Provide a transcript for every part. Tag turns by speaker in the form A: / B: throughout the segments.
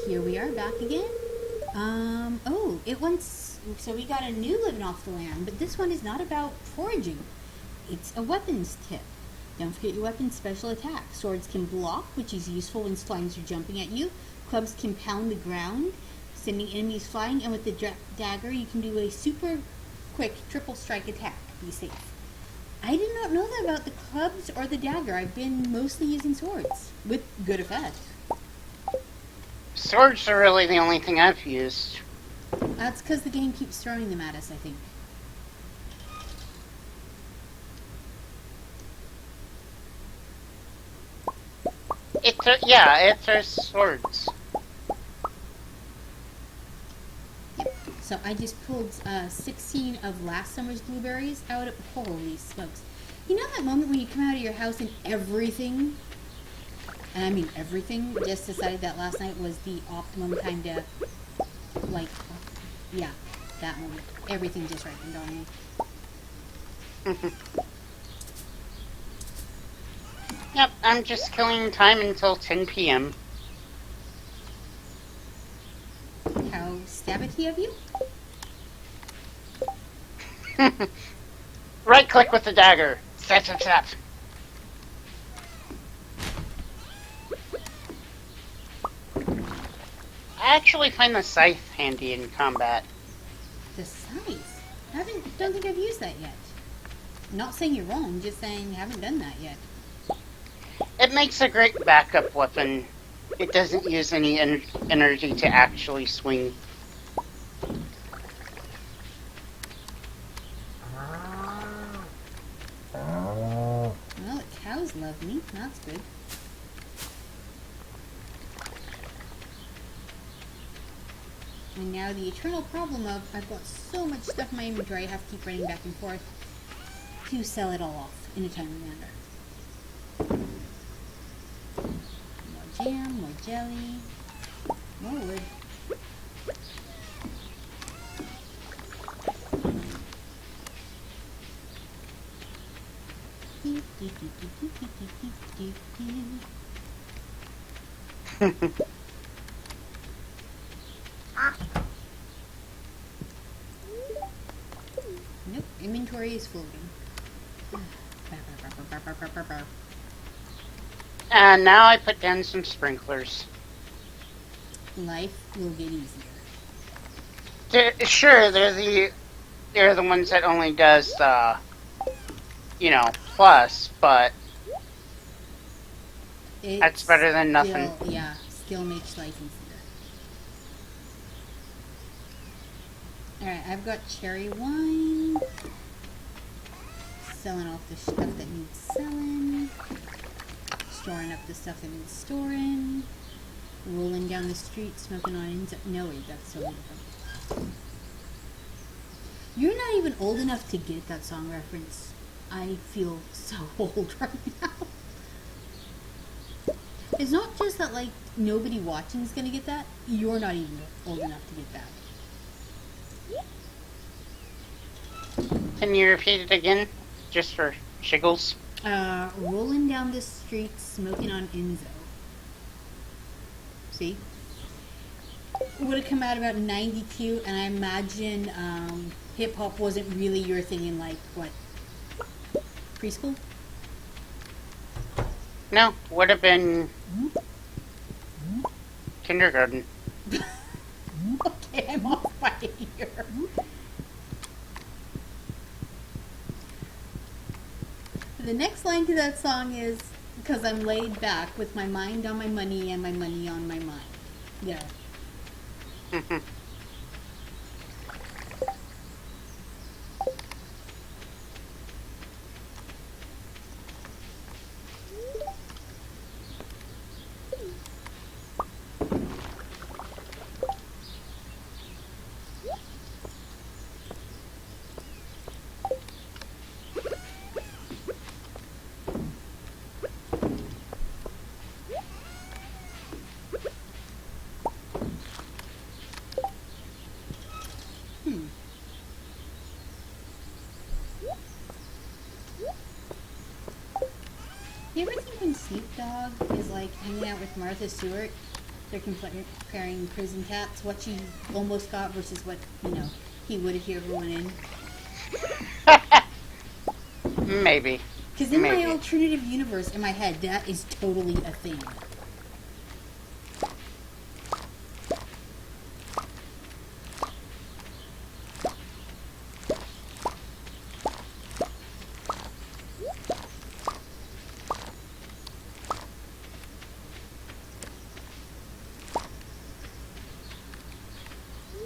A: here we are back again. So we got a new living off the land, but this one is not about foraging. It's a weapons tip. Don't forget your weapon's special attack. Swords can block, which is useful when slimes are jumping at you. Clubs can pound the ground, sending enemies flying, and with the dagger you can do a super quick triple strike attack. Be safe. I did not know that about the clubs or the dagger. I've been mostly using swords, with good effect.
B: Swords are really the only thing I've used.
A: That's because the game keeps throwing them at us, I think.
B: It throws swords.
A: Yep. So I just pulled 16 of last summer's blueberries out of... Holy smokes. You know that moment when you come out of your house and everything, and I mean everything, just decided that last night was the optimum time to, like, yeah, that moment. Everything just ripened on me.
B: Yep, I'm just killing time until 10 p.m.
A: How stabby of you?
B: Right click with the dagger. Zap, zap, zap. I actually find the scythe handy in combat.
A: The scythe? Don't think I've used that yet. Not saying you're wrong, just saying I haven't done that yet.
B: It makes a great backup weapon. It doesn't use any energy to actually swing.
A: Well, the cows love me. That's good. And now the eternal problem of I've got so much stuff in my inventory I have to keep running back and forth to sell it all off in a timely manner. More jam, more jelly, more wood. Nope, inventory is floating.
B: And now I put down some sprinklers.
A: Life will get easier.
B: They're the ones that only does plus, but that's better than nothing.
A: Skill makes life easier. Alright, I've got cherry wine. Selling off the stuff that needs selling. Storing up the stuff that needs storing. Rolling down the street, smoking on no, wait, that's so different. You're not even old enough to get that song reference. I feel so old right now. It's not just that, like, nobody watching is gonna get that. You're not even old enough to get that.
B: Can you repeat it again? Just for shiggles?
A: Rolling down the street, smoking on Enzo. See? Would have come out about 92, and I imagine hip-hop wasn't really your thing in, like, what, preschool?
B: No, would have been kindergarten.
A: Okay, I'm off by here. The next line to that song is, because I'm laid back with my mind on my money and my money on my mind. Yeah. You ever think when Snoop Dogg is like hanging out with Martha Stewart They're comparing prison cats, what she almost got versus what, he would if he ever went in.
B: Maybe.
A: Because in my
B: Maybe.
A: alternative universe, in my head, that is totally a thing.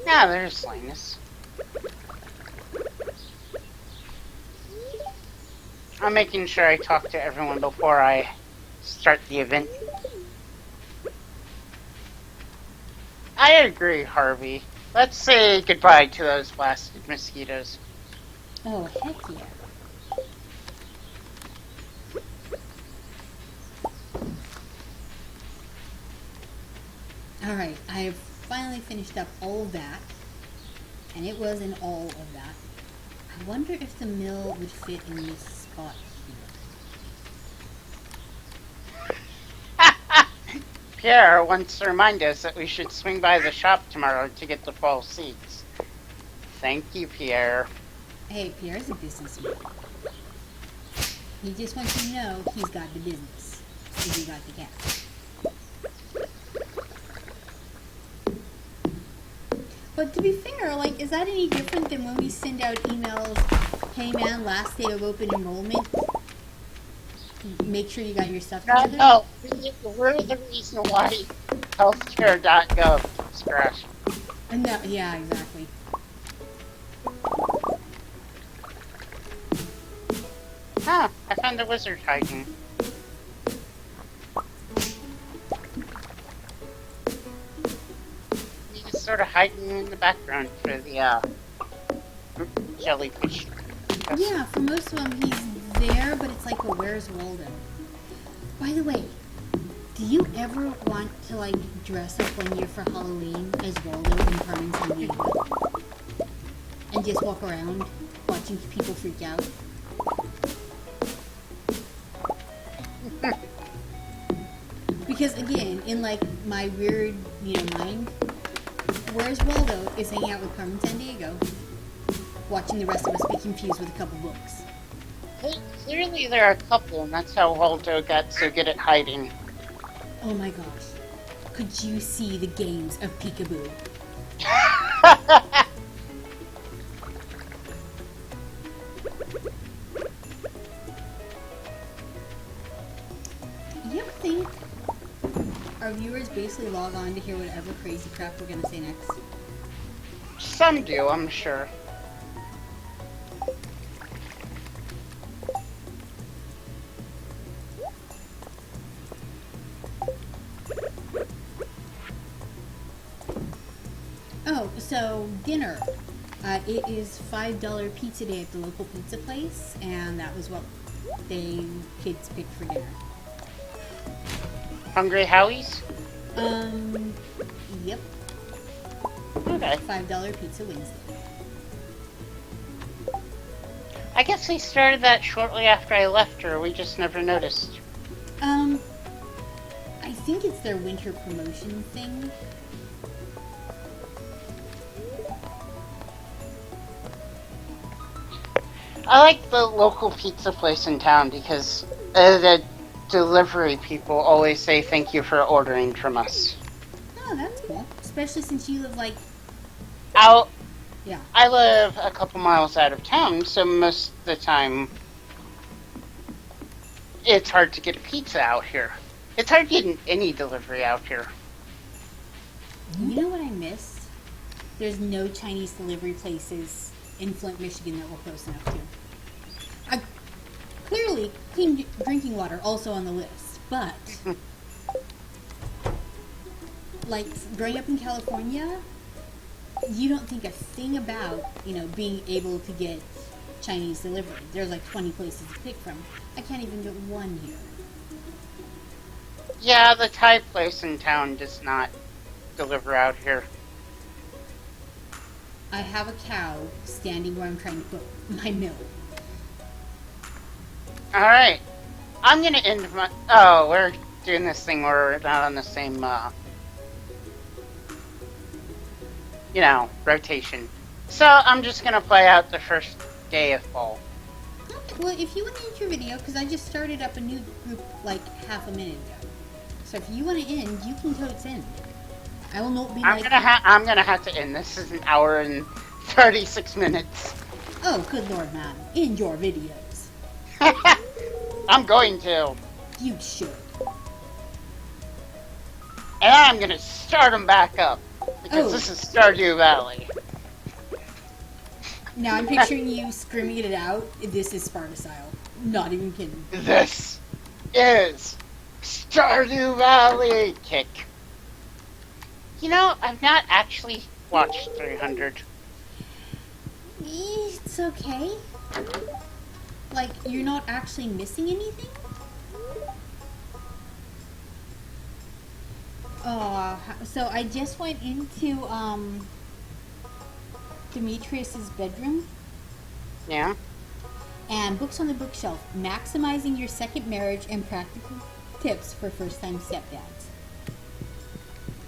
B: Yeah, there's Linus. I'm making sure I talk to everyone before I start the event. I agree, Harvey. Let's say goodbye to those blasted mosquitoes.
A: Oh, heck yeah. Alright, I have finally finished up all of that. And it wasn't all of that. I wonder if the mill would fit in this spot here.
B: Pierre wants to remind us that we should swing by the shop tomorrow to get the fall seeds. Thank you, Pierre.
A: Hey, Pierre's a businessman. He just wants you to know he's got the business. If he got the cash. But to be fair, is that any different than when we send out emails, hey man, last day of open enrollment, make sure you got your stuff together?
B: No, we're the reason why healthcare.gov is crashing.
A: No, yeah, exactly.
B: Ah, I found the wizard hiding. He's sort of hiding in the background for the jellyfish.
A: Yeah, for most of them he's there, but it's like, well, where's Waldo? By the way, do you ever want to dress up one year for Halloween as Waldo in Carmen Sandiego? And just walk around watching people freak out? Because again, in my weird, mind, where's Waldo is hanging out with Carmen Sandiego, watching the rest of us be confused with a couple books.
B: Clearly there are a couple, and that's how Waldo got so good at hiding.
A: Oh my gosh. Could you see the games of peekaboo? You ever think our viewers basically log on to hear whatever crazy crap we're going to say next?
B: Some do, I'm sure.
A: Oh, so dinner. It is $5 pizza day at the local pizza place, and that was what kids picked for dinner.
B: Hungry Howie's?
A: Yep.
B: Okay.
A: $5 pizza Wednesday.
B: I guess they started that shortly after I left her. We just never noticed.
A: I think it's their winter promotion thing.
B: I like the local pizza place in town because the delivery people always say thank you for ordering from us.
A: Oh, that's cool. Especially since you live
B: Out.
A: Yeah.
B: I live a couple miles out of town, so most of the time it's hard to get a pizza out here. It's hard to get any delivery out here.
A: You know what I miss? There's no Chinese delivery places in Flint, Michigan that we're close enough to. Clearly, clean drinking water also on the list, but growing up in California, you don't think a thing about, being able to get Chinese delivery. There's 20 places to pick from. I can't even get one here.
B: Yeah, the Thai place in town does not deliver out here.
A: I have a cow standing where I'm trying to put my milk.
B: Alright. I'm gonna end my... Oh, we're doing this thing where we're not on the same rotation. So I'm just gonna play out the first day of fall.
A: Okay, well, if you want to end your video, because I just started up a new group like half a minute ago. So if you want to end, you can totes end. I will not be
B: I'm gonna have to end. This is an hour and 36 minutes.
A: Oh, good lord, man. End your videos.
B: I'm going to.
A: You should.
B: And I'm gonna start them back up. Because this is Stardew Valley.
A: Now I'm picturing you screaming it out. This is Sparta style. Not even kidding.
B: This is Stardew Valley! Kick. I've not actually watched 300.
A: It's okay. Like, you're not actually missing anything? So I just went into, Demetrius's bedroom.
B: Yeah?
A: And books on the bookshelf. Maximizing your second marriage and practical tips for first-time stepdads.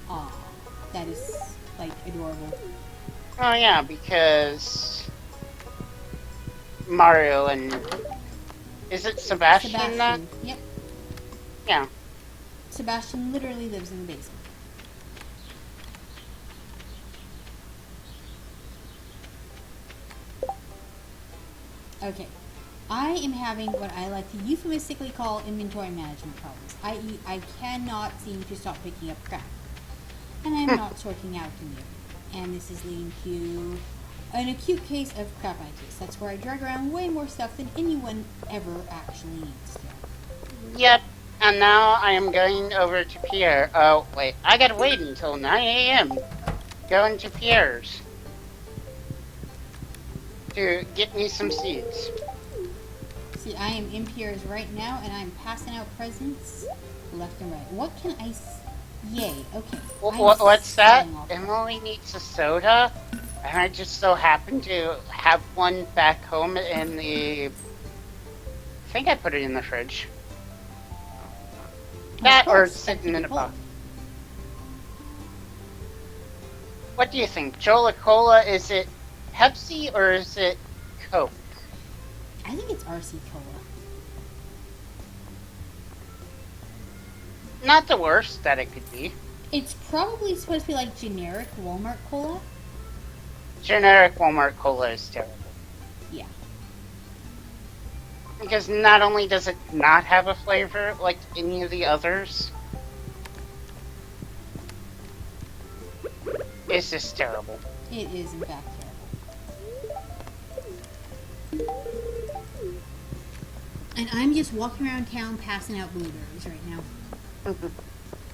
A: Aw, that is, like, adorable.
B: Oh yeah, because Mario and... Is it Sebastian?
A: Yep.
B: Yeah.
A: Sebastian literally lives in the basement. Okay. I am having what I like to euphemistically call inventory management problems, i.e. I cannot seem to stop picking up crap. And I'm not sorting out any of it. And this is leading to an acute case of crap ideas. That's where I drag around way more stuff than anyone ever actually needs to.
B: Yep. And now I am going over to Pierre. Oh, wait. I gotta wait until 9 a.m. Going to Pierre's. To get me some seeds.
A: See, I am in Pierre's right now, and I'm passing out presents left and right. What can I... Yay, okay.
B: What's that? Emily needs a soda, and I just so happen to have one back home in the... I think I put it in the fridge. That or sitting in a box. What do you think? Jola Cola, is it Pepsi or is it Coke?
A: I think it's RC Cola.
B: Not the worst that it could be.
A: It's probably supposed to be like generic Walmart Cola.
B: Generic Walmart Cola is terrible.
A: Yeah.
B: Because not only does it not have a flavor like any of the others, it's just terrible.
A: It is, in fact, terrible. And I'm just walking around town passing out blueberries right now.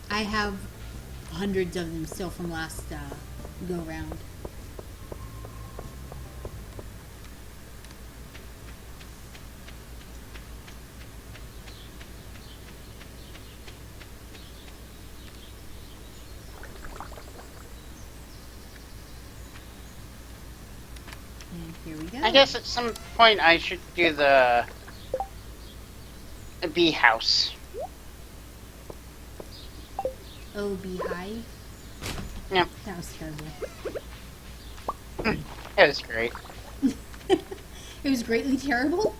A: I have hundreds of them still from last go round. And here we go.
B: I guess at some point I should do the bee house.
A: Oh, beehive?
B: Yep.
A: That was terrible.
B: It was great.
A: It was greatly terrible?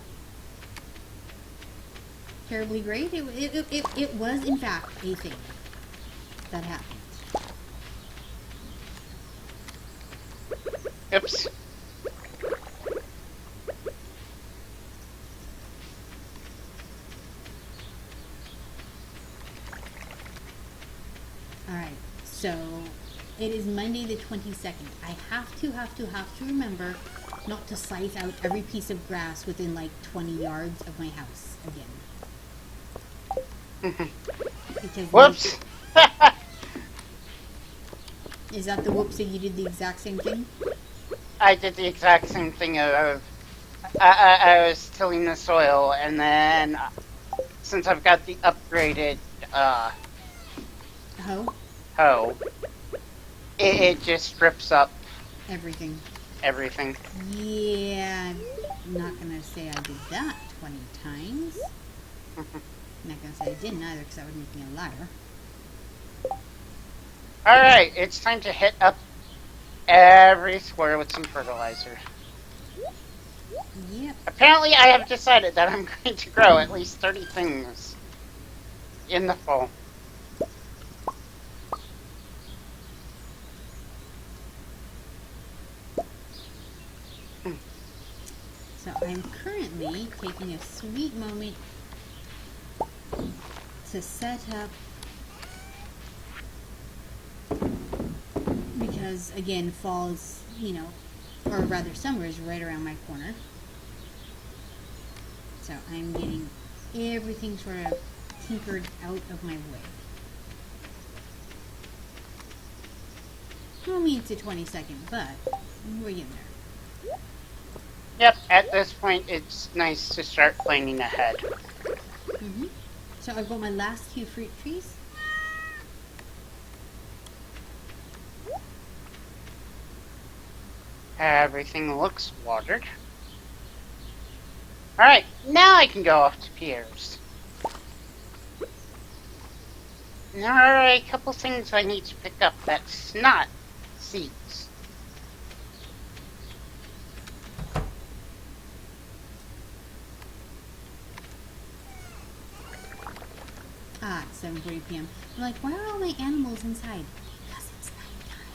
A: Terribly great? It was, in fact, a thing that happened.
B: Oops.
A: Alright, so it is Monday the 22nd. I have to remember not to scythe out every piece of grass within like 20 yards of my house again. Because
B: Whoops!
A: Is that the whoops that you did the exact same thing?
B: I did the exact same thing of... I was tilling the soil, and then since I've got the upgraded hoe, it just rips up
A: everything. Yeah, I'm not gonna say I did that 20 times. I'm not gonna say I didn't either, because that would make me a liar.
B: Alright, it's time to hit up every square with some fertilizer.
A: Yep.
B: Apparently, I have decided that I'm going to grow at least 30 things in the fall.
A: So I'm currently taking a sweet moment to set up, because again, fall is, or rather summer is right around my corner. So I'm getting everything sort of tinkered out of my way. Only it's a 20-second, but we're getting there.
B: Yep, at this point, it's nice to start planning ahead.
A: So I've got my last few fruit trees.
B: Everything looks watered. Alright, now I can go off to Pierre's. There are a couple things I need to pick up that's not seeds.
A: It's 7:40 p.m. I'm like, why are all my animals inside? Because it's nighttime.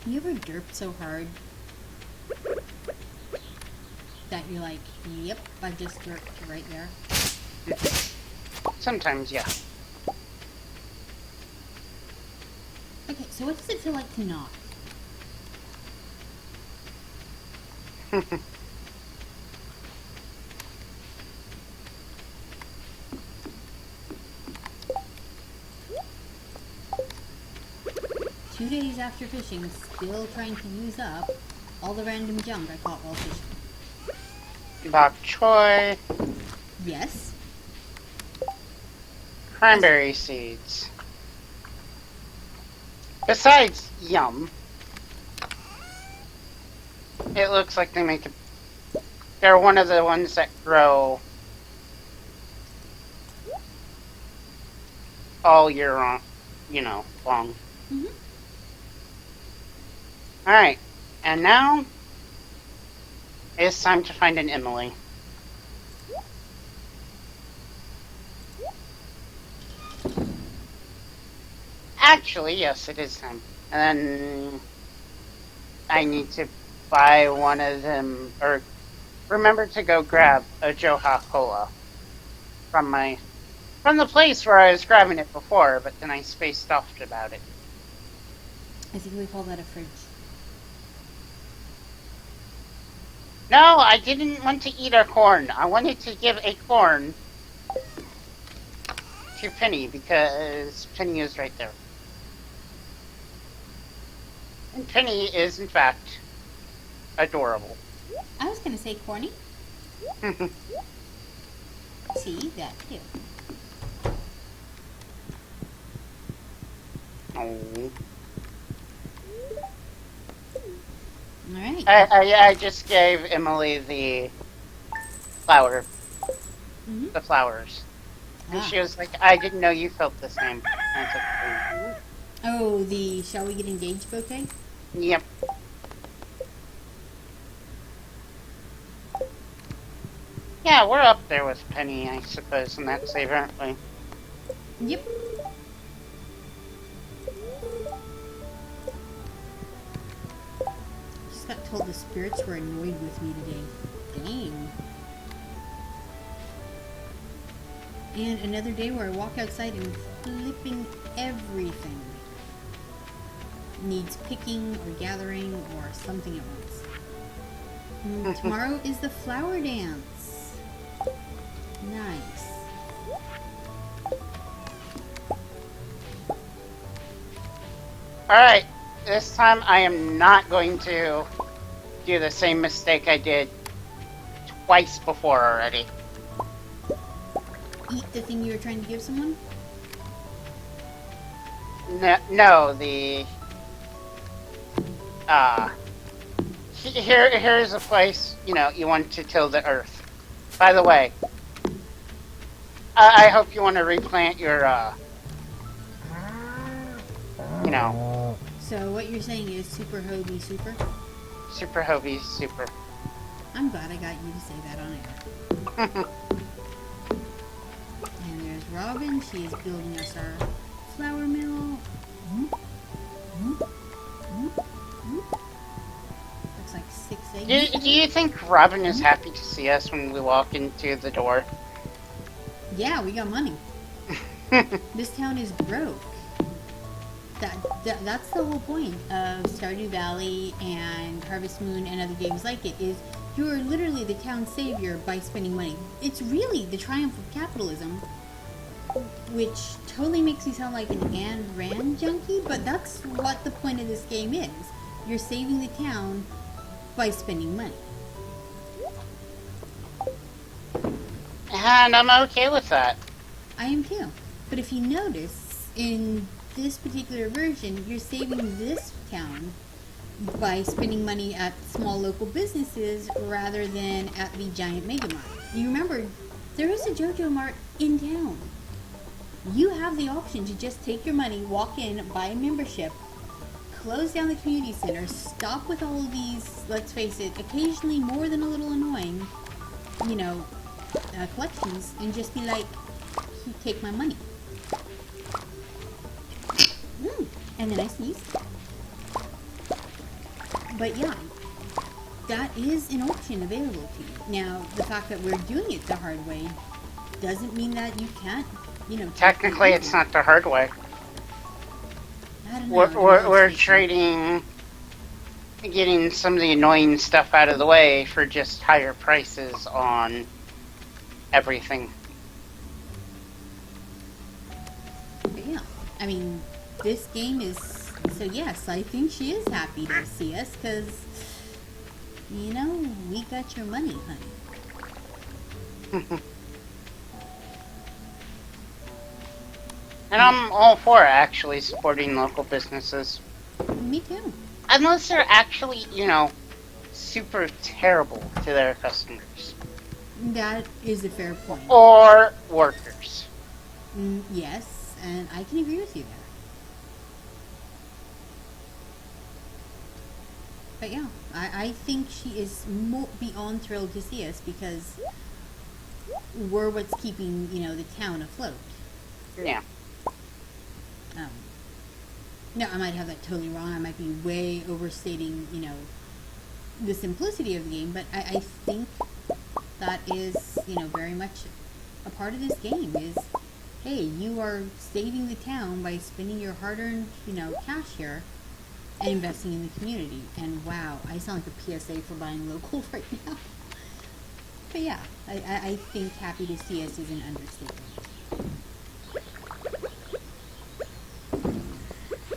A: You ever derped so hard that you're like, yep, I just derped right there?
B: Sometimes, yeah.
A: Okay, so what does it feel like to not? Two days after fishing, still trying to use up all the random junk I caught while fishing.
B: Bok choy.
A: Yes.
B: Cranberry seeds. Besides yum, it looks like they make they're one of the ones that grow all year on, long.
A: Mm-hmm.
B: Alright, and now it's time to find an Emily. Actually, yes, it is time. And then I need to buy one of them, or remember to go grab a Joha Cola from the place where I was grabbing it before, but then I spaced off about it.
A: I think we call that a fridge.
B: No, I didn't want to eat a corn. I wanted to give a corn to Penny because Penny is right there. And Penny is, in fact, adorable.
A: I was going to say corny. See, that too.
B: Oh.
A: Alright.
B: I just gave Emily the flower.
A: Mm-hmm.
B: The flowers. And
A: Ah.
B: she was like, I didn't know you felt the same. And I was like,
A: Oh, the shall we get engaged bouquet?
B: yep. Yeah, we're up there with Penny, I suppose, in that save, aren't we?
A: Yep. Just got told the spirits were annoyed with me today. Dang. And another day where I walk outside and flipping everything needs picking or gathering or something at once. Tomorrow is the flower dance. Nice.
B: Alright, this time I am not going to do the same mistake I did twice before already.
A: Eat the thing you were trying to give someone?
B: No, here's a place, you want to till the earth. By the way, I hope you want to replant your know.
A: So what you're saying is super Hobie super?
B: Super Hobie, super.
A: I'm glad I got you to say that on air. And there's Robin. She is building us our flour mill. Looks like 6 eggs.
B: Do you think Robin is happy to see us when we walk into the door?
A: Yeah, we got money. This town is broke. That's the whole point of Stardew Valley and Harvest Moon and other games like it, is you're literally the town savior by spending money. It's really the triumph of capitalism, which totally makes me sound like an Ayn Rand junkie, but that's what the point of this game is. You're saving the town by spending money.
B: And I'm okay with that.
A: I am too. But if you notice, in this particular version, you're saving this town by spending money at small local businesses rather than at the giant mega mart. You remember, there is a JoJo Mart in town. You have the option to just take your money, walk in, buy a membership, close down the community center, stop with all of these, let's face it, occasionally more than a little annoying, collections, and just be like, take my money. And then I sneeze. But yeah, that is an option available to you. Now, the fact that we're doing it the hard way doesn't mean that you can't,
B: Technically, it's not the hard way.
A: I don't know.
B: We're trading, getting some of the annoying stuff out of the way for just higher prices on everything.
A: But yeah, I mean, this game is, so yes, I think she is happy to see us, because, we got your money, honey.
B: And I'm all for actually supporting local businesses.
A: Me too.
B: Unless they're actually, super terrible to their customers.
A: That is a fair point.
B: Or workers.
A: Yes, and I can agree with you there. But yeah, I think she is beyond thrilled to see us, because we're what's keeping, the town afloat.
B: Yeah.
A: No, I might have that totally wrong. I might be way overstating, the simplicity of the game, but I think that is, very much a part of this game is, hey, you are saving the town by spending your hard-earned, cash here and investing in the community. And wow, I sound like a PSA for buying local right now. But yeah, I think happy to see us is an understatement.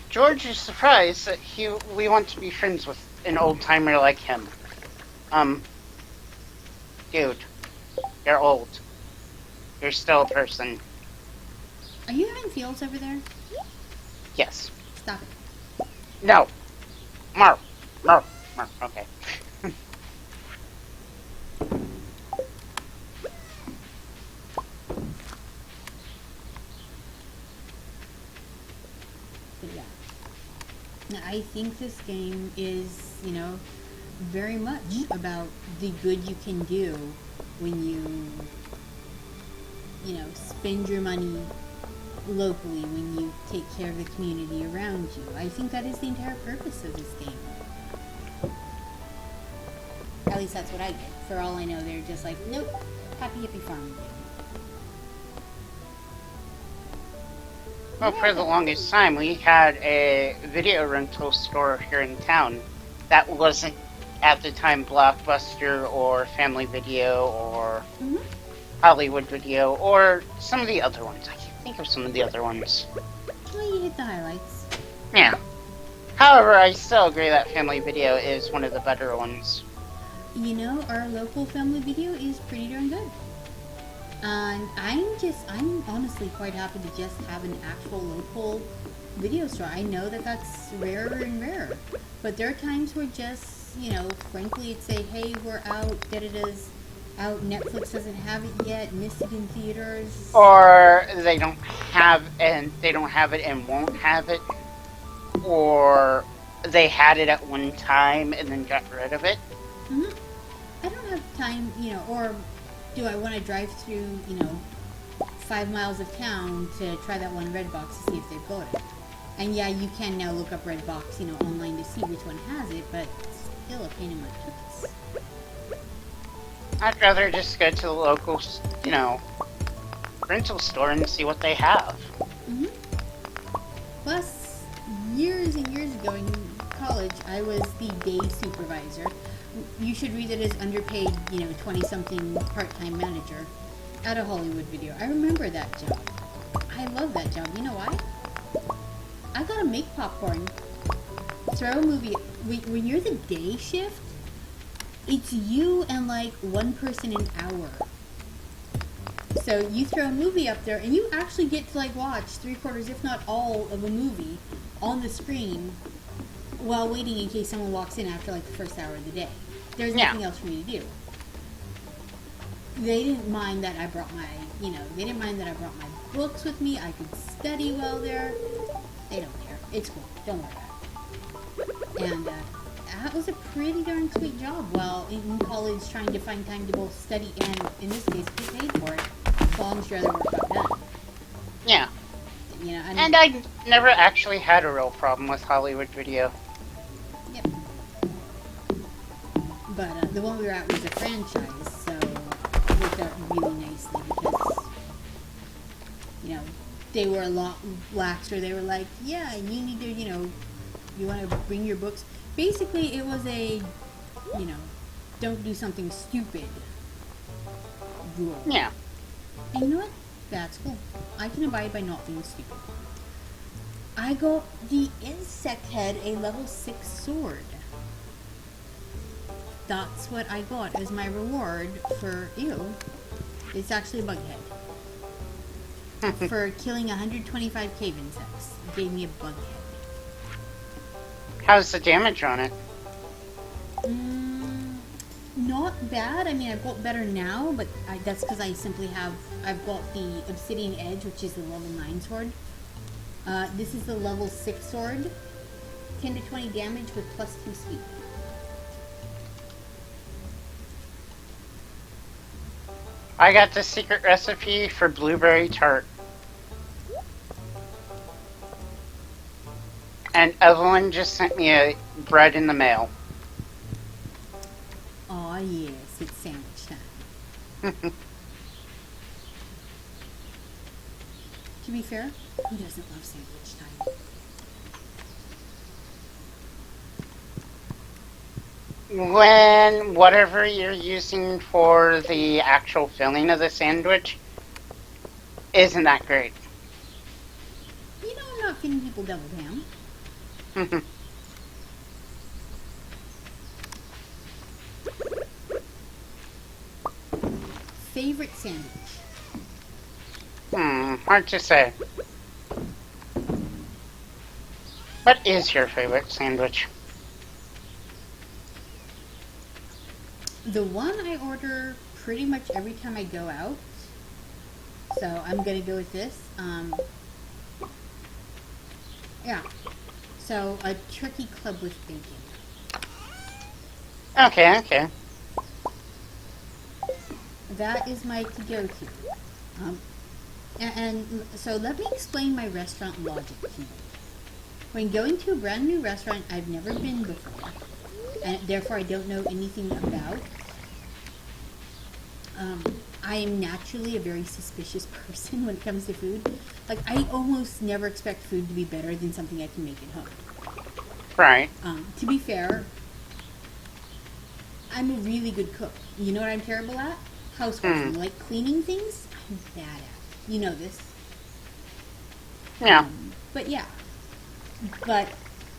B: George is surprised that we want to be friends with an old-timer like him. Dude, you're old. You're still a person.
A: Are you having feels over there?
B: Yes.
A: Stop it.
B: No. Marv. Okay.
A: But yeah. Now, I think this game is, very much about the good you can do when you, spend your money locally, when you take care of the community around you. I think that is the entire purpose of this game. At least that's what I get. For all I know, they're just like, nope, happy hippie farm.
B: Well, for the longest time, we had a video rental store here in town that wasn't, at the time, Blockbuster or Family Video or Hollywood Video or some of the other ones. I can't think of some of the other ones.
A: Well, you hit the highlights.
B: Yeah. However, I still agree that Family Video is one of the better ones.
A: Our local Family Video is pretty darn good. And I'm honestly quite happy to just have an actual local video store. I know that that's rarer and rarer. But there are times where just, frankly, it'd say, hey, we're out, da-da-da's out, Netflix doesn't have it yet, missed it in theaters.
B: Or they don't have it and won't have it. or they had it at one time and then got rid of it.
A: Hmm. I don't have time, or do I want to drive through, 5 miles of town to try that one red box to see if they've got it? And yeah, you can now look up red box, online to see which one has it, but it's still a pain in my tuchus.
B: I'd rather just go to the local, rental store and see what they have.
A: Hmm. Plus, years and years ago in college, I was the day supervisor. You should read it as underpaid, 20-something part-time manager at a Hollywood video. I remember that job. I love that job. You know why? I gotta make popcorn, throw a movie. When you're the day shift, it's you and like one person an hour. So you throw a movie up there, and you actually get to like watch 3/4, if not all, of a movie on the screen while waiting in case someone walks in after like the first hour of the day. There's nothing else for me to do. They didn't mind that I brought my, they didn't mind that I brought my books with me. I could study while there. They don't care. It's cool. Don't worry about it. And that was a pretty darn sweet job while in college trying to find time to both study and, in this case, get paid for it, as long as your other work got done.
B: Yeah.
A: And
B: I never actually had a real problem with Hollywood Video.
A: Yep. But the one we were at was a franchise, so it worked out really nicely because, they were a lot laxer. They were like, yeah, you need to, you want to bring your books. Basically, it was a, don't do something stupid rule.
B: Yeah.
A: And you know what? That's cool. I can abide by not being stupid. I got the insect head, a level 6 sword. That's what I got as my reward for, it's actually a bug head. For killing 125 cave insects. It gave me a bug head.
B: How's the damage on it?
A: Not bad. I mean, I've got better now, but that's because I've got the Obsidian Edge, which is the level 9 sword. This is the level 6 sword. 10 to 20 damage with +2 speed.
B: I got the secret recipe for blueberry tart. And Evelyn just sent me a bread in the mail.
A: Aw, yes, it's sandwich time. To be fair, who doesn't love sandwich time?
B: When whatever you're using for the actual filling of the sandwich isn't that great.
A: I'm not feeding people double ham. Favorite sandwich?
B: Hard to say. What is your favorite sandwich?
A: The one I order pretty much every time I go out. So I'm gonna go with this. Yeah. So a turkey club with bacon.
B: Okay.
A: That is my to-go to. And so let me explain my restaurant logic to you. When going to a brand new restaurant I've never been before, and therefore I don't know anything about, I am naturally a very suspicious person when it comes to food. Like, I almost never expect food to be better than something I can make at home.
B: Right.
A: To be fair, I'm a really good cook. You know what I'm terrible at? Houseworking. Like cleaning things, I'm bad at. You know this.
B: Yeah.
A: But yeah. But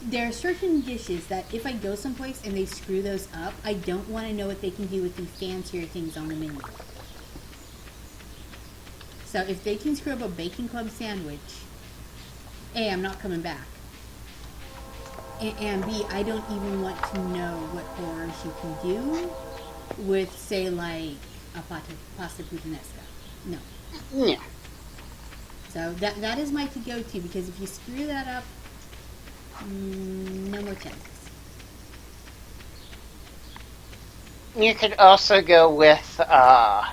A: there are certain dishes that if I go someplace and they screw those up, I don't want to know what they can do with the fancier things on the menu. So if they can screw up a bacon club sandwich, A, I'm not coming back. And B, I don't even want to know what horrors you can do with, say, like a pasta puttanesca. No.
B: Yeah.
A: So that is my to-go-to, because if you screw that up, No more chances.
B: You could also go with a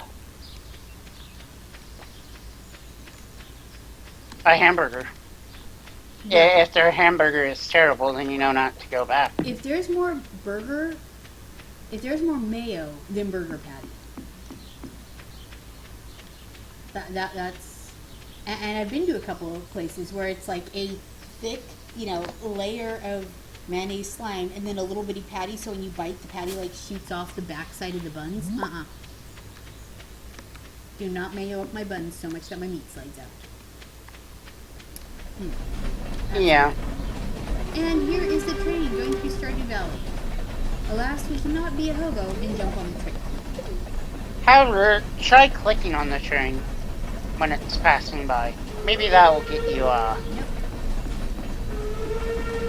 B: hamburger.
A: Right.
B: If their hamburger is terrible, then you know not to go back.
A: If there's more mayo than burger patty, that's. And I've been to a couple of places where it's like a thick, layer of mayonnaise slime, and then a little bitty patty. So when you bite, the patty like shoots off the backside of the buns. Do not mayo up my buns so much that my meat slides out.
B: Yeah.
A: And here is the train going through Stardew Valley. Alas, we cannot be a hobo and jump on the train.
B: However, try clicking on the train when it's passing by. Maybe that will get you,
A: Nope.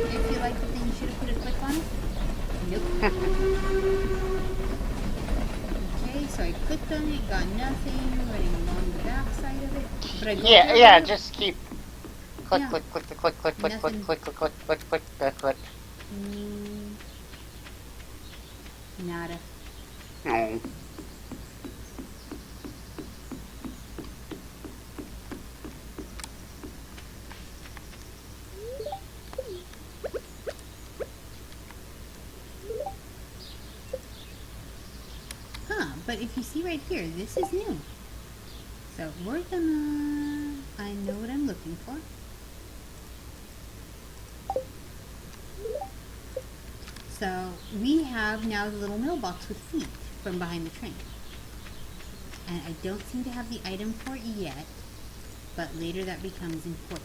A: If you like the thing, you should have put a click on it. Nope. Okay, so I clicked on it, got nothing, running along the back side of it. But I
B: yeah, just keep click,
A: Yeah.
B: click, click, click, click, click, click,
A: Nothing.
B: click, click, click, click, click, click, click.
A: Nada.
B: No.
A: But if you see right here, this is new. So we're gonna... I know what I'm looking for. So we have now the little mailbox with feet from behind the train. And I don't seem to have the item for it yet, but later that becomes important.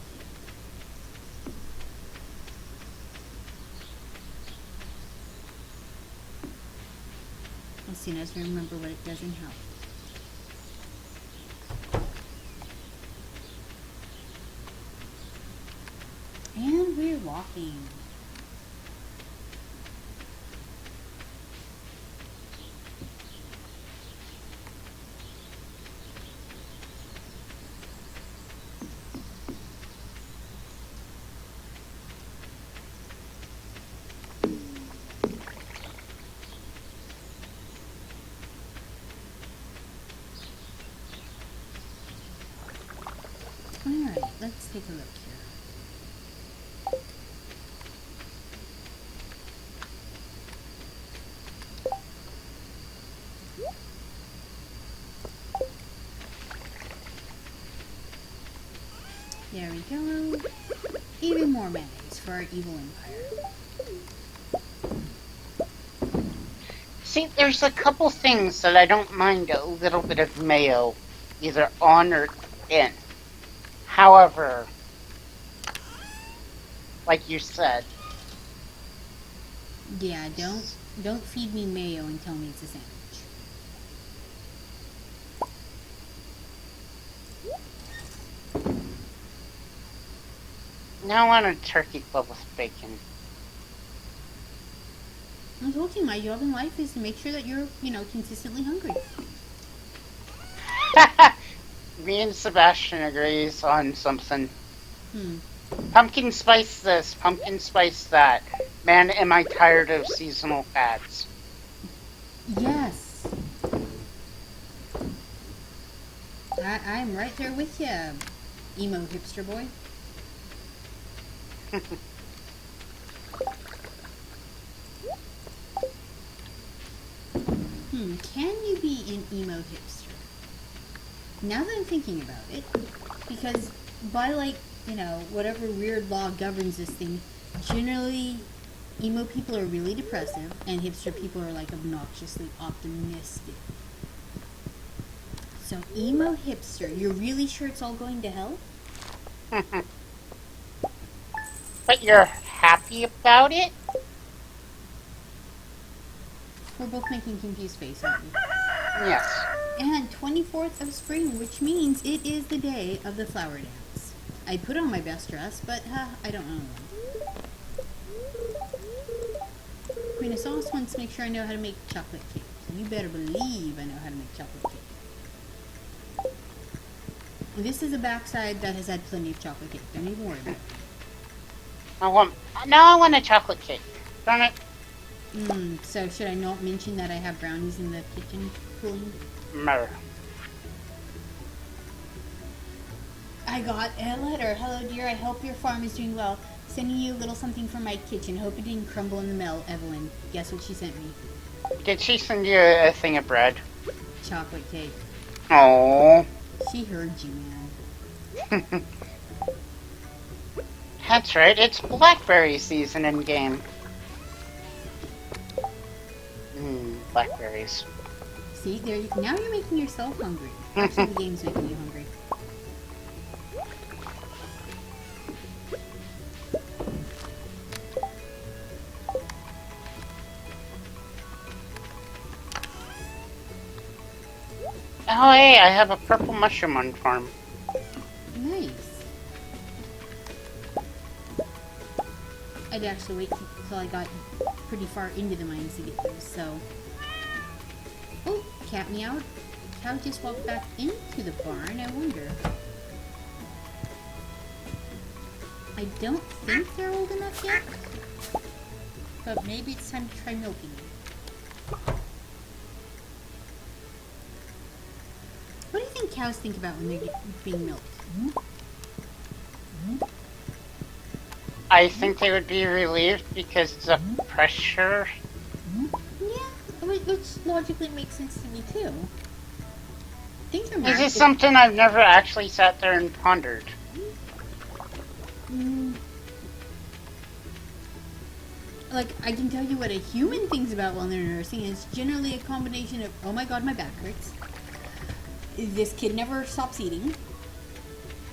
A: As soon as I remember what it does in health. And we're walking. Alright, let's take a look here. There we go. Even more mayonnaise for our evil empire.
B: See, there's a couple things that I don't mind a little bit of mayo, either on or in. However, like you said,
A: Yeah, don't feed me mayo and tell me it's a sandwich.
B: now I want a turkey club with bacon.
A: I told you, my job in life is to make sure that you're, consistently hungry.
B: Me and Sebastian agrees on something.
A: Hmm.
B: Pumpkin spice this, pumpkin spice that. Man, am I tired of seasonal fads.
A: Yes. I'm right there with you, emo hipster boy. Can you be an emo hipster? Now that I'm thinking about it, because by whatever weird law governs this thing, generally emo people are really depressive and hipster people are like obnoxiously optimistic. So emo hipster, you're really sure it's all going to hell?
B: But you're happy about it?
A: We're both making confused face, aren't we?
B: Yes.
A: And 24th of spring, which means it is the day of the flower dance. I put on my best dress, but I don't know. Queen of Sauce wants to make sure I know how to make chocolate cake. You better believe I know how to make chocolate cake. And this is a backside that has had plenty of chocolate cake. Don't even worry about it.
B: Now I want a chocolate cake. Darn it.
A: So should I not mention that I have brownies in the kitchen cooling?
B: Mer.
A: I got a letter. Hello, dear. I hope your farm is doing well. Sending you a little something from my kitchen. Hope it didn't crumble in the mail, Evelyn. Guess what she sent me?
B: Did she send you a thing of bread?
A: Chocolate cake.
B: Oh.
A: She heard you, man.
B: That's right. It's blackberry season in game. Blackberries.
A: See, now you're making yourself hungry. Actually, the game's making you hungry.
B: Oh, hey, I have a purple mushroom on farm.
A: Nice. I'd actually wait till I got pretty far into the mines to get those, so... Oh, cat meowed. Cow just walked back into the barn, I wonder. I don't think they're old enough yet, but maybe it's time to try milking them. What do you think cows think about when they're being milked?
B: I think they would be relieved because it's a pressure.
A: Yeah, which logically makes sense to me too. Things are
B: This is something I've never actually sat there and pondered.
A: Like, I can tell you what a human thinks about while they're nursing. It's generally a combination of, oh my god, my back hurts. This kid never stops eating.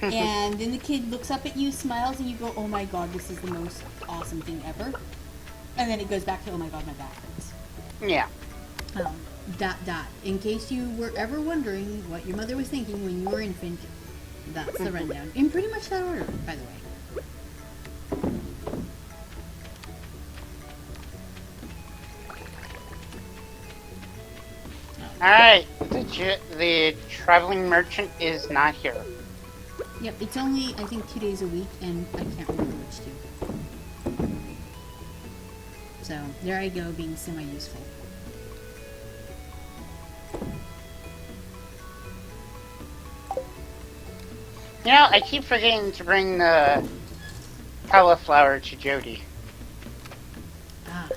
A: And then the kid looks up at you, smiles, and you go, oh my god, this is the most awesome thing ever. And then it goes back to, oh my god, my back hurts.
B: Yeah.
A: In case you were ever wondering what your mother was thinking when you were infant, that's the rundown. In pretty much that order, by the way.
B: Alright, the traveling merchant is not here.
A: Yep, it's only, I think, 2 days a week, and I can't remember which two. So, there I go, being semi-useful.
B: You know, I keep forgetting to bring the cauliflower to Jody.
A: Ah.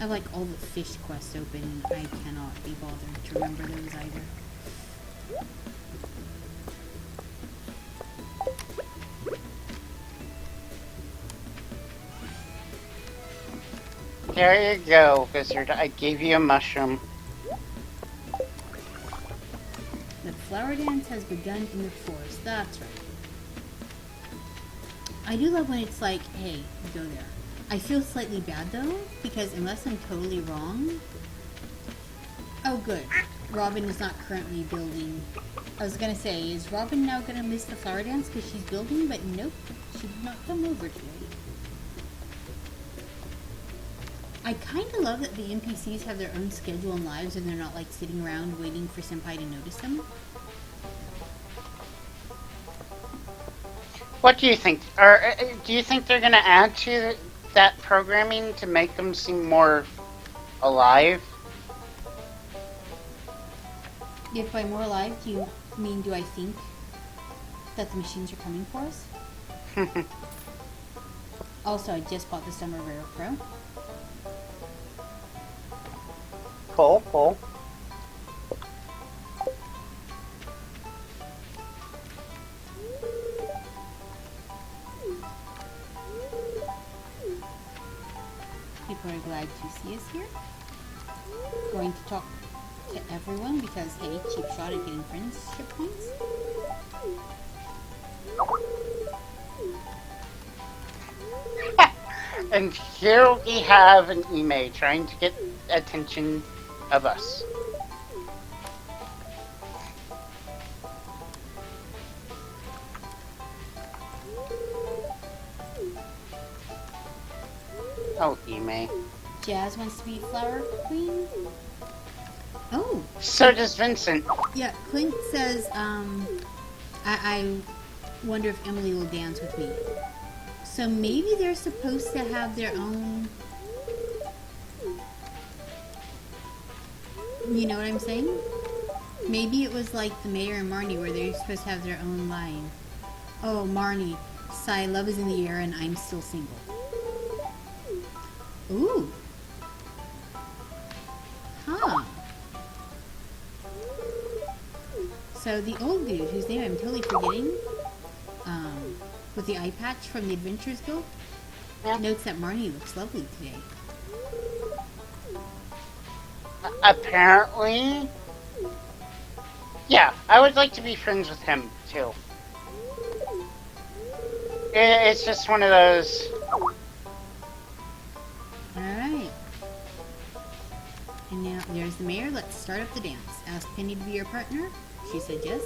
A: I like all the fish quests open, and I cannot be bothered to remember those either.
B: There you go, Wizard. I gave you a mushroom.
A: The flower dance has begun in the forest. That's right. I do love when it's like, hey, go there. I feel slightly bad though, because unless I'm totally wrong... Oh good. Robin is not currently building. I was gonna say, is Robin now gonna miss the flower dance because she's building? But nope, she did not come over today. I kind of love that the NPCs have their own schedule and lives and they're not like sitting around waiting for Senpai to notice them.
B: What do you think? Or do you think they're going to add to that programming to make them seem more alive?
A: If by more alive, do you mean do I think that the machines are coming for us? Also, I just bought the Summer Rare Pro.
B: Cool, cool.
A: People are glad to see us here. Going to talk to everyone because, hey, cheap shot at getting friendship points.
B: And here we have an email trying to get attention of us. Oh, Ime.
A: Jazz wants to be Flower Queen. Oh.
B: So does Vincent.
A: Yeah, Clint says, I wonder if Emily will dance with me. So maybe they're supposed to have their own... You know what I'm saying? Maybe it was like the Mayor and Marnie where they're supposed to have their own line. Oh, Marnie. Sigh, love is in the air and I'm still single. Ooh. Huh. So the old dude, whose name I'm totally forgetting, with the eye patch from the Adventurers Guild, notes that Marnie looks lovely today.
B: Apparently. Yeah, I would like to be friends with him, too. It's just one of those...
A: Alright. And now, there's the mayor. Let's start up the dance. Ask Penny to be your partner. She said yes.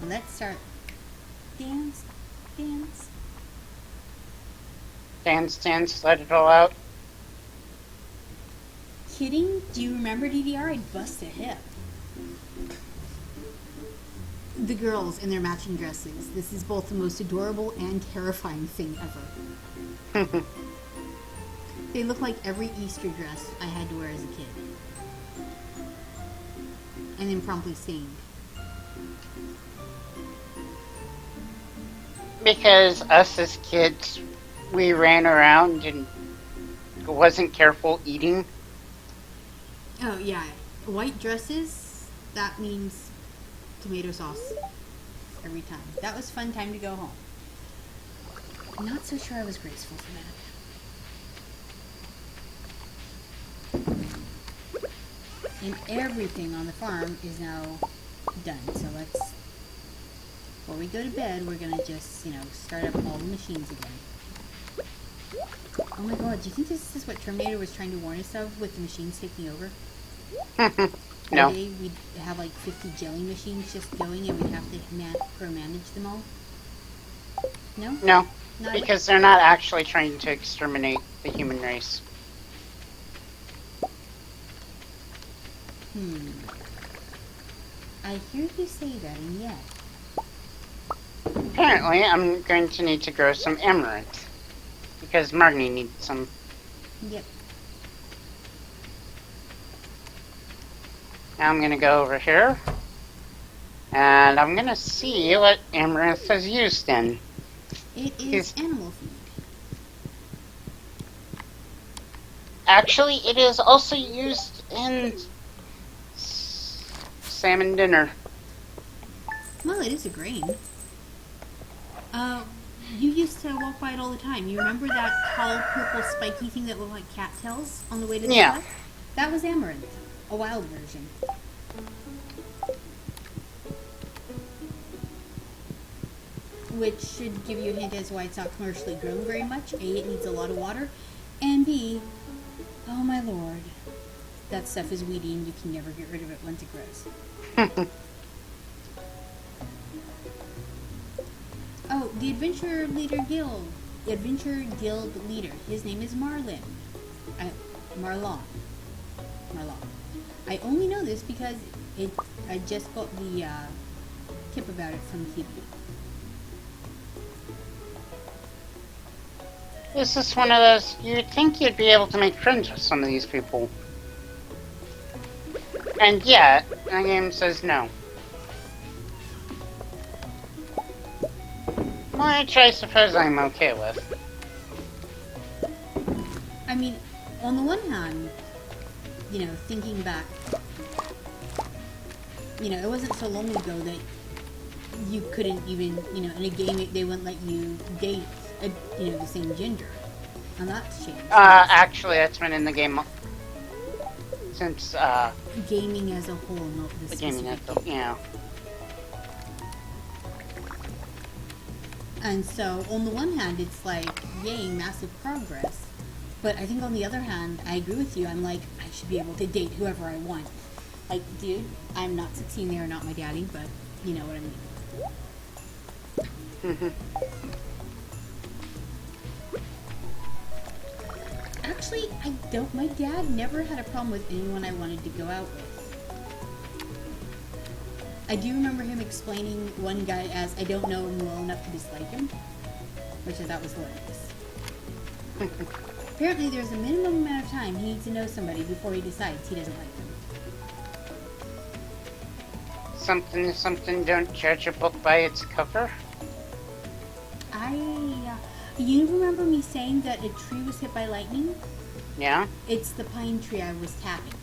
A: Let's start. Dance, dance.
B: Dance, dance, let it all out.
A: Kidding? Do you remember DDR? I'd bust a hip. The girls in their matching dresses. This is both the most adorable and terrifying thing ever. They look like every Easter dress I had to wear as a kid. And then promptly stained.
B: Because us as kids, we ran around and wasn't careful eating.
A: Oh, yeah. White dresses, that means tomato sauce. Every time. That was fun time to go home. I'm not so sure I was graceful for that. And everything on the farm is now done. So let's, before we go to bed, we're gonna just, start up all the machines again. Oh my god, do you think this is what Terminator was trying to warn us of with the machines taking over?
B: No.
A: One day we'd have like 50 jelly machines just going and we'd have to manage them all? No?
B: No,
A: Not
B: because they're not actually trying to exterminate the human race.
A: I hear you say that, and yet...
B: Apparently, I'm going to need to grow some amaranth. Because Marnie needs some.
A: Yep.
B: Now I'm going to go over here. And I'm going to see what amaranth is used in.
A: It is animal feed.
B: Actually, it is also used in salmon dinner.
A: Well, it is a grain. You used to walk by it all the time. You remember that tall, purple, spiky thing that looked like cattails on the way to the
B: Yeah.
A: lab? That was amaranth. A wild version. Which should give you a hint as to why it's not commercially grown very much. A, it needs a lot of water. And B, oh my lord, that stuff is weedy and you can never get rid of it once it grows. Oh, the Adventure Guild leader. His name is Marlon. Marlon. I only know this because I just got the tip about it from TV.
B: This is one of those, you'd think you'd be able to make friends with some of these people. And yet, the game says no. Which I suppose I'm okay with.
A: I mean, on the one hand, thinking back, it wasn't so long ago that you couldn't even, in a game they wouldn't let you date, the same gender. And that's changed.
B: Actually, that's been in the game since,
A: gaming as a whole, not the
B: gaming as
A: specific game.
B: yeah.
A: And so, on the one hand, it's like, yay, massive progress. But I think on the other hand, I agree with you. I'm like, I should be able to date whoever I want. Like, dude, I'm not 16, they are not my daddy, but you know what I mean. Actually, I don't. My dad never had a problem with anyone I wanted to go out with. I do remember him explaining one guy as I don't know him well enough to dislike him, which I thought was hilarious. Apparently, there's a minimum amount of time he needs to know somebody before he decides he doesn't like them.
B: Something, don't judge a book by its cover.
A: You remember me saying that a tree was hit by lightning?
B: Yeah?
A: It's the pine tree I was tapping.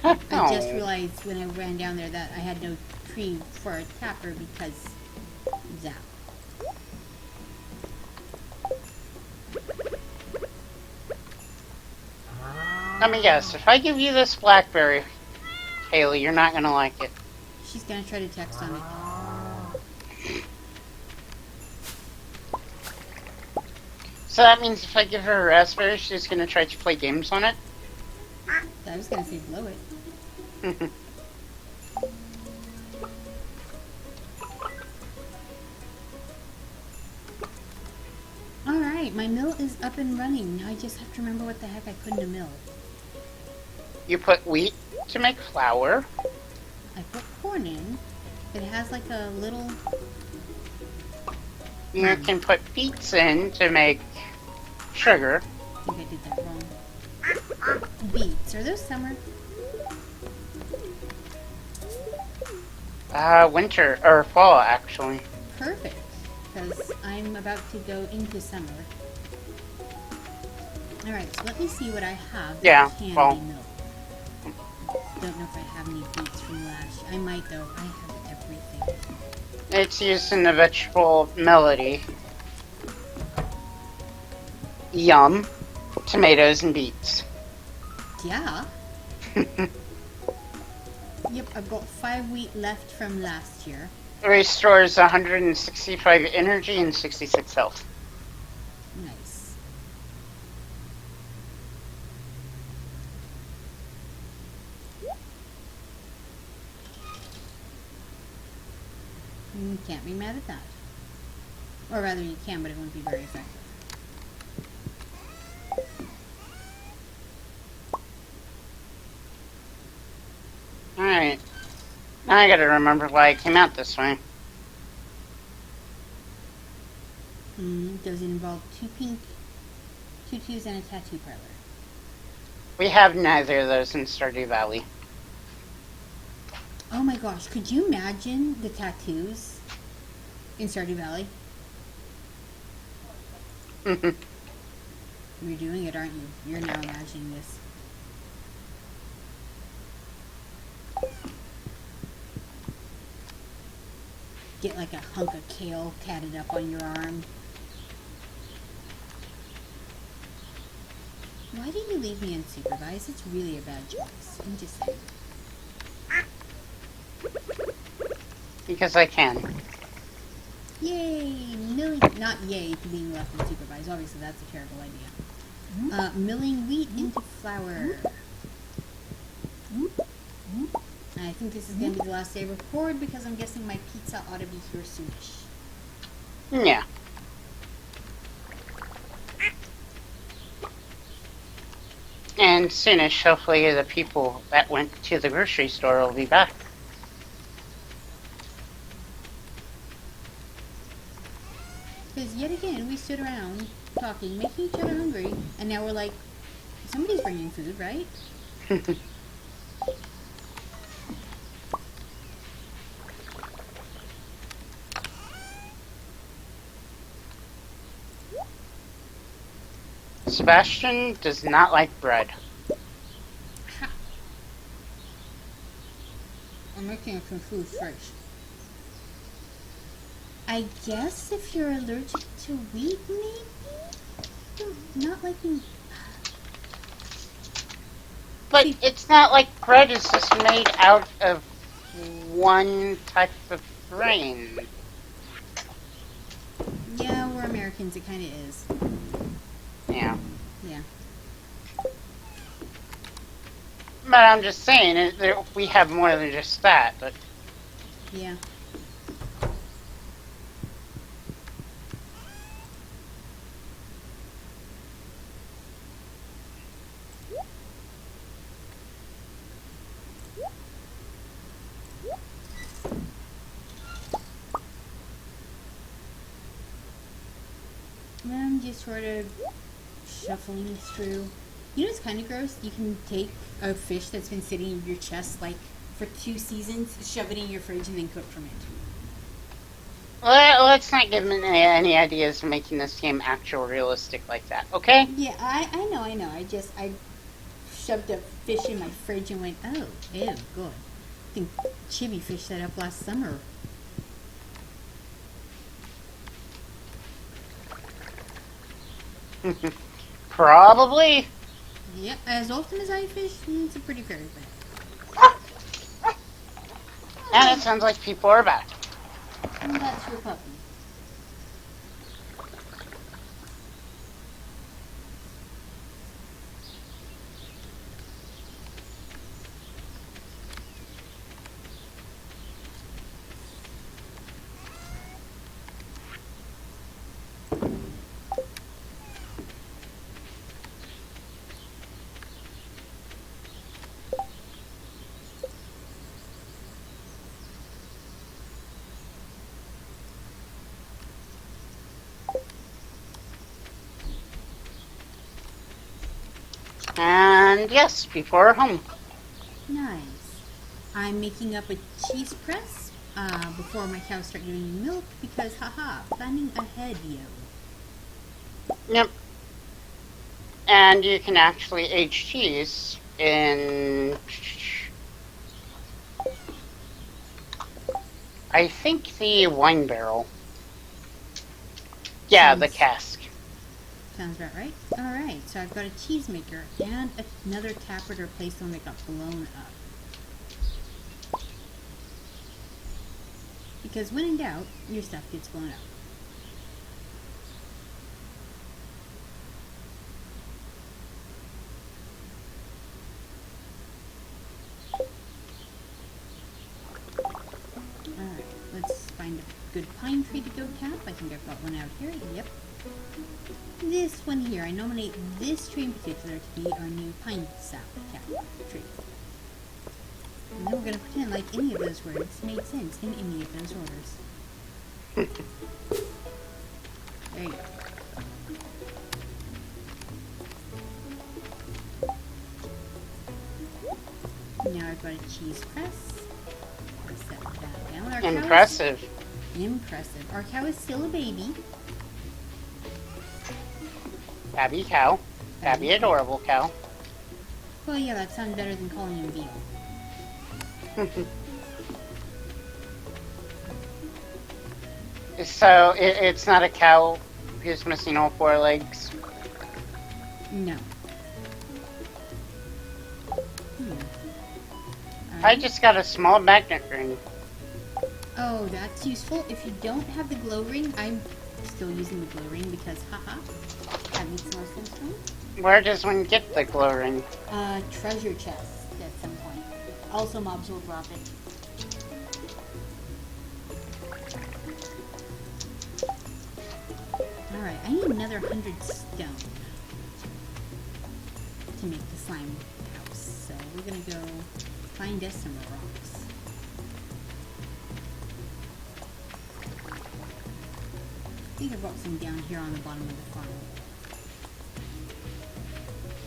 B: Oh.
A: I just realized when I ran down there that I had no tree for a tapper because zap.
B: Let me guess, if I give you this blackberry, Haley, you're not gonna like it.
A: She's gonna try to text on it.
B: So that means if I give her a raspberry, she's gonna try to play games on it?
A: I was gonna say blow it. Alright, my mill is up and running. Now I just have to remember what the heck I put in a mill.
B: You put wheat to make flour.
A: I put corn in. It has like a little...
B: You can put beets in to make sugar.
A: I think I did that wrong. Beets. Are those summer?
B: Winter, or fall, actually.
A: Perfect. Because I'm about to go into summer. Alright, so let me see what I have.
B: Yeah,
A: That can
B: well.
A: be milled. Don't know if I have any beets from last. I might though. I have everything.
B: It's used in the vegetable melody. Yum. Tomatoes and beets.
A: Yeah. Yep, I've got 5 wheat left from last year.
B: It restores 165 energy and 66 health.
A: Nice. Can't be mad at that. Or rather, you can, but it won't be very effective.
B: Alright. Now I gotta remember why I came out this way.
A: Does it involve 2 pink tutus and a tattoo parlor?
B: We have neither of those in Stardew Valley.
A: Oh my gosh, could you imagine the tattoos in Stardew Valley? You're doing it, aren't you? You're now imagining this. Get like a hunk of kale tatted up on your arm. Why did you leave me unsupervised? It's really a bad choice. I'm just saying.
B: Because I can.
A: Yay! Not yay to being left unsupervised. Obviously, that's a terrible idea. Milling wheat into flour. I think this is going to be the last day I record because I'm guessing my pizza ought to be here soonish.
B: Yeah. And soonish, hopefully the people that went to the grocery store will be back.
A: Because yet again, we stood around talking, making each other hungry, and now we're like, somebody's bringing food, right?
B: Sebastian does not like bread.
A: Ha. I'm making some food first. I guess if you're allergic to wheat, maybe? Not liking...
B: But it's not like bread is just made out of one type of grain.
A: Yeah, we're Americans, it kind of is.
B: Yeah.
A: Yeah.
B: But I'm just saying, we have more than just that. But
A: Yeah. just sort of shuffling through. You know what's kind of gross? You can take a fish that's been sitting in your chest like for 2 seasons, shove it in your fridge, and then cook from it.
B: Let's not give them any ideas of making this game actual realistic like that, okay?
A: Yeah, I know. I shoved a fish in my fridge and went, oh, ew, good. I think Chibi fished that up last summer.
B: Probably.
A: Yep, as often as I fish, it's a pretty fair bet.
B: And it sounds like people are back.
A: And that's your puppy.
B: And yes, people are home.
A: Nice. I'm making up a cheese press before my cows start giving me milk because, haha, planning ahead, yo.
B: Yep. And you can actually age cheese in... I think the wine barrel. Yeah, the cask.
A: Sounds about right. Alright, so I've got a cheese maker and another tapper to replace the one that got blown up. Because when in doubt, your stuff gets blown up. Alright, let's find a good pine tree to go tap. I think I've got one out here. Yep. This one here, I nominate this tree in particular to be our new pine sap cap tree. And then we're going to pretend like any of those words made sense in any of those orders. There you go. Now I've got a cheese press. I'll set that down. Our
B: Impressive.
A: Impressive. Our cow is still a baby.
B: Tabby cow. Tabby adorable cow.
A: Well, yeah, that sounds better than calling him veal.
B: So, it's not a cow who's missing all 4 legs?
A: No.
B: I just got a small magnet ring.
A: Oh, that's useful. If you don't have the glow ring, I'm still using the glow ring because, haha, that makes more sense to me.
B: Where does one get the glow ring?
A: Treasure chest at some point. Also, mobs will drop it. Alright, I need another 100 stone to make the slime house. So we're gonna go find us some rocks. I think I brought some down here on the bottom of the farm.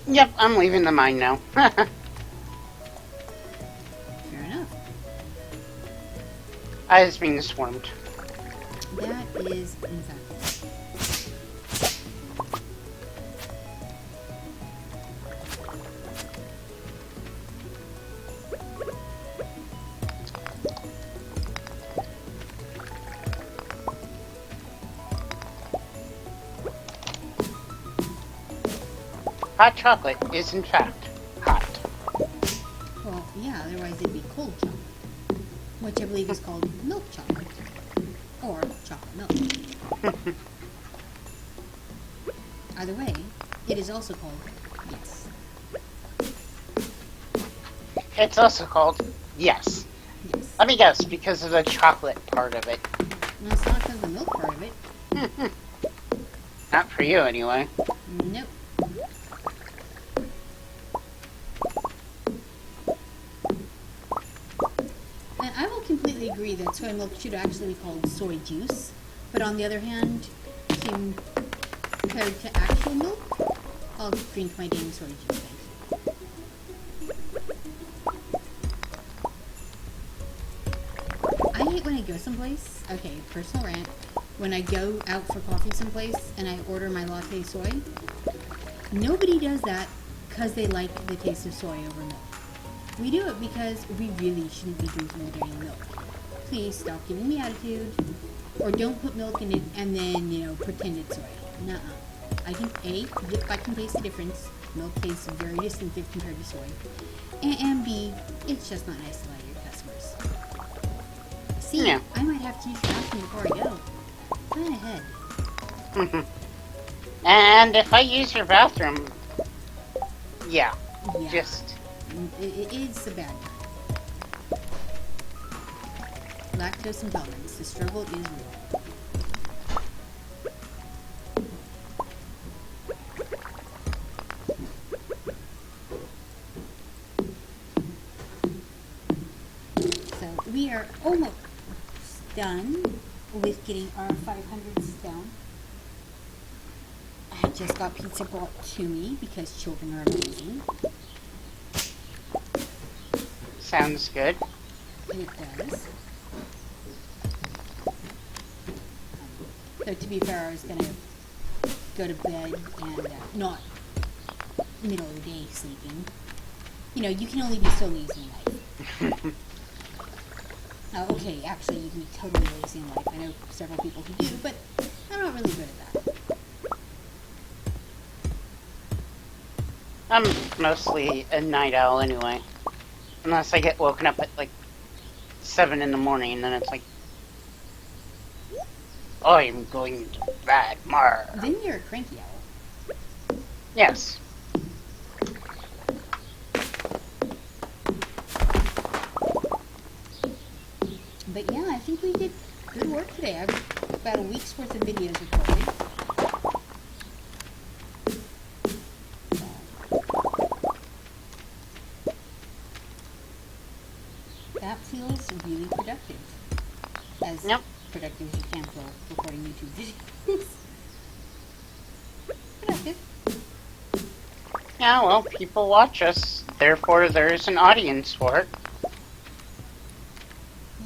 B: Yep, I'm leaving the mine now.
A: Fair enough.
B: I was being swarmed.
A: That is, in fact,
B: Hot chocolate is in fact hot.
A: well, yeah, otherwise it'd be cold chocolate, which I believe is called milk chocolate, or chocolate milk. Either way, it is also called yes.
B: It's also called yes.
A: Yes.
B: Let me guess, because of the chocolate part of it.
A: No, it's not because of the milk part of it.
B: Not for you, anyway.
A: Nope. And I will completely agree that soy milk should actually be called soy juice. But on the other hand, Kim compared to actual milk, I'll drink my dang soy juice. I hate when I go someplace. Okay, personal rant. When I go out for coffee someplace and I order my latte soy, nobody does that because they like the taste of soy over milk. We do it because we really shouldn't be drinking the dang milk. Please stop giving me attitude. Or don't put milk in it and then, pretend it's soy. Nuh-uh. I can taste the difference. Milk tastes very distinctive compared to soy. And B, it's just not nice to lie to your customers. See,
B: Yeah.
A: I might have to use the bathroom before I go. Plan ahead.
B: And if I use your bathroom, yeah. Just...
A: It is a bad time. Lactose intolerance. The struggle is real. So we are almost done with getting our 500s down. I just got pizza brought to me because children are amazing.
B: Sounds good.
A: It does. So to be fair, I was going to go to bed and not middle of the day sleeping. You can only be so lazy in life. Okay, actually, you can be totally lazy in life. I know several people who do, but I'm not really good at that.
B: I'm mostly a night owl anyway. Unless I get woken up at like 7 in the morning, and then it's like, I'm going to bed, Mar.
A: Then you're a cranky owl.
B: Yes.
A: But yeah, I think we did good work today. I've about a week's worth of videos recorded. That feels really productive. As productive as you can for recording YouTube videos. Productive.
B: Yeah, well, people watch us, therefore there's an audience for it.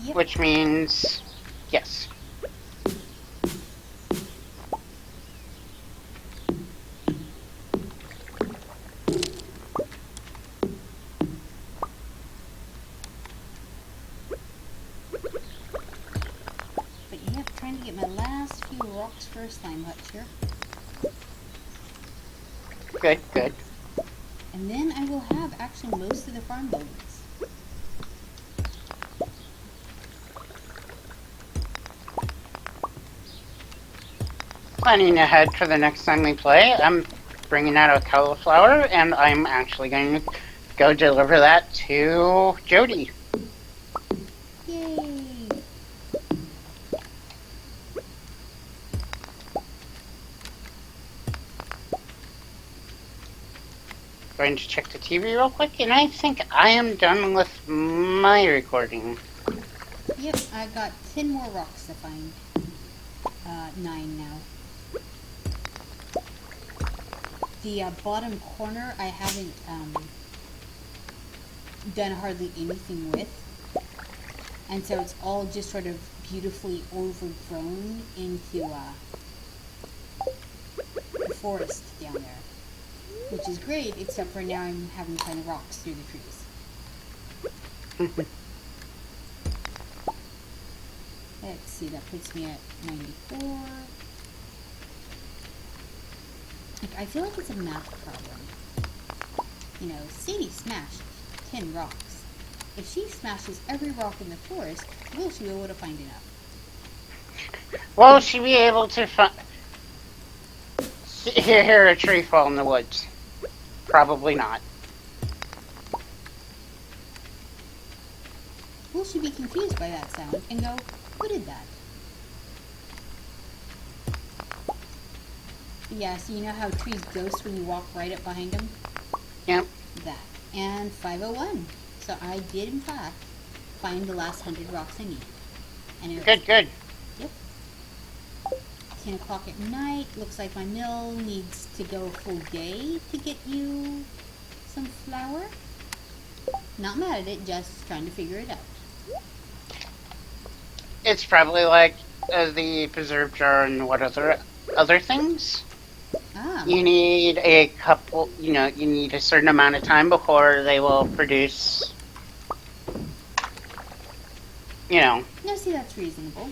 A: Yep.
B: Which means, yes.
A: But yeah, trying to get my last few rocks for a slime hutch here.
B: Good, good.
A: And then I will have actually most of the farm buildings.
B: Planning ahead for the next time we play, I'm bringing out a cauliflower, and I'm actually going to go deliver that to Jody.
A: Yay!
B: Going to check the TV real quick, and I think I am done with my recording.
A: Yep, I got 10 more rocks to find. 9 now. The bottom corner I haven't done hardly anything with. And so it's all just sort of beautifully overgrown into the forest down there. Which is great, except for now I'm having to find rocks through the trees. Let's see, that puts me at 94. I feel like it's a math problem. Sadie smashed 10 rocks. If she smashes every rock in the forest, will she be able to find enough?
B: Will she be able to hear a tree fall in the woods? Probably not.
A: Will she be confused by that sound and go, who did that? Yeah, so you know how trees ghost when you walk right up behind them?
B: Yep.
A: That. And 501. So I did, in fact, find the last 100 rocks I need. And
B: Good, good.
A: Yep. 10 o'clock at night. Looks like my mill needs to go full day to get you some flour. Not mad at it, just trying to figure it out.
B: It's probably like the preserve jar and what other things.
A: Ah,
B: You need a couple, you need a certain amount of time before they will produce,
A: no, see, that's reasonable.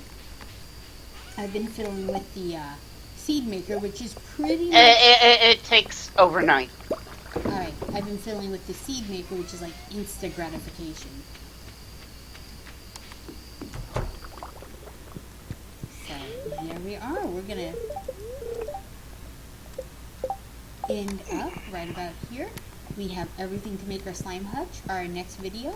A: I've been fiddling with the seed maker, which is pretty much...
B: It takes overnight.
A: Alright, I've been fiddling with the seed maker, which is like instant gratification. So, here we are. We're gonna end up right about here. We have everything to make our slime hutch, our next video.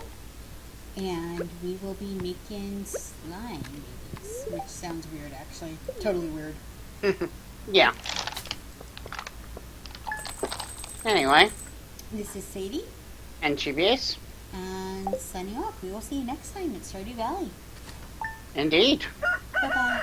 A: And we will be making slime babies, which sounds weird, actually. Totally weird.
B: Yeah. Anyway.
A: This is Sadie.
B: And GBS.
A: And signing off. We will see you next time at Stardew Valley.
B: Indeed.
A: Bye-bye.